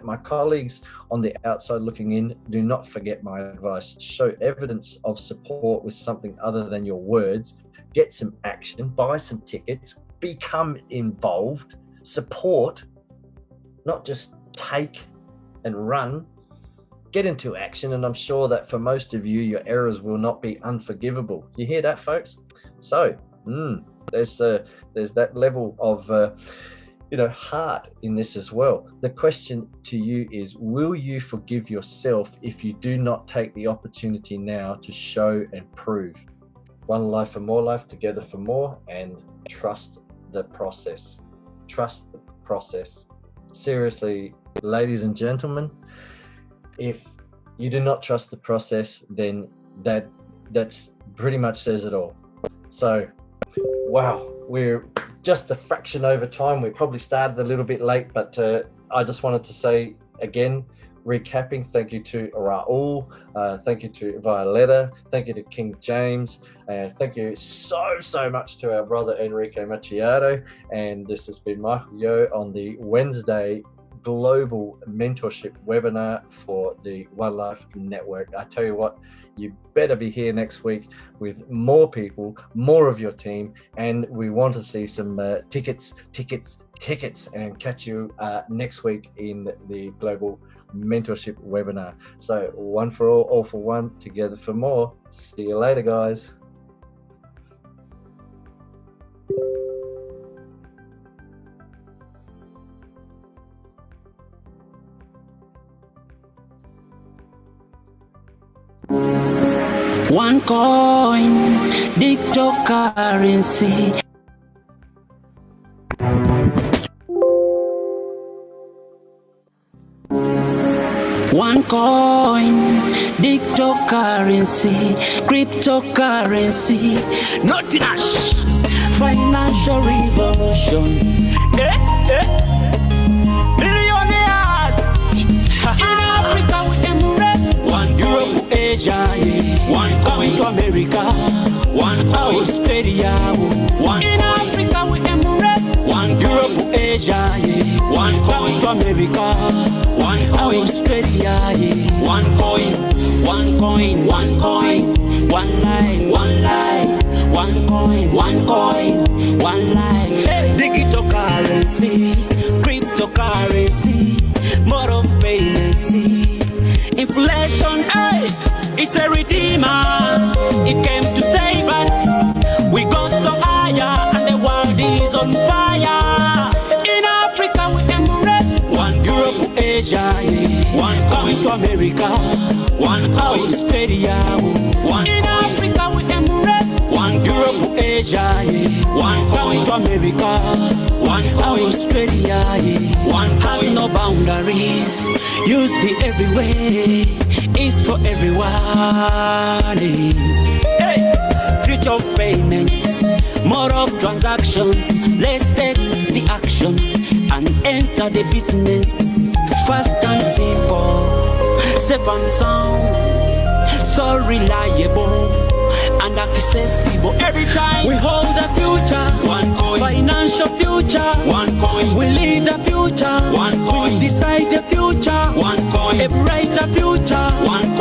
[SPEAKER 3] My colleagues on the outside looking in, do not forget my advice. Show evidence of support with something other than your words. Get some action, buy some tickets, become involved, support, not just take and run. Get into action, and I'm sure that for most of you, your errors will not be unforgivable. You hear that, folks? So, there's that level of heart in this as well. The question to you is, will you forgive yourself if you do not take the opportunity now to show and prove? One life for more life, together for more, and trust the process. Trust the process. Seriously, ladies and gentlemen, if you do not trust the process, then that's pretty much says it all. So, wow, we're just a fraction over time. We probably started a little bit late, but I just wanted to say again, recapping, thank you to Raul, thank you to Violetta, thank you to King James, and thank you so much to our brother Enrique Macchiato. And this has been Michael Yo on the Wednesday Global Mentorship webinar for the Onelife Network. I tell you what, you better be here next week with more people, more of your team, and we want to see some tickets, and catch you next week in the Global Mentorship webinar. So one for all for one, together for more. See you later, guys.
[SPEAKER 7] One coin, cryptocurrency. One coin, cryptocurrency. Not dash, financial revolution. Billionaires. In Africa with Emirates. One Europe, Asia, one coin to America, one Australia, one in Africa with Emirates, one Europe, Asia, one coin to America, one Australia, one coin, one coin, one coin, one line, one line, one coin, one coin, one line. Digital currency, cryptocurrency, mode of payment. Inflation, it's a redeemer. It came to save us. We go so higher, and the world is on fire. In Africa with Emirates, one Europe, Asia, one coin to America, one Australia, one in Africa with Emirates, one Europe, Asia, one coin to America, one Australia, one has no boundaries. Use the everywhere. Is for everyone. Hey, future of payments, more of transactions. Let's take the action and enter the business. Fast and simple, safe and sound, so reliable and accessible. Every time we hold the future, one coin, financial future, one coin. We lead the future, one coin. We decide the future, one coin. A brighter future, one coin.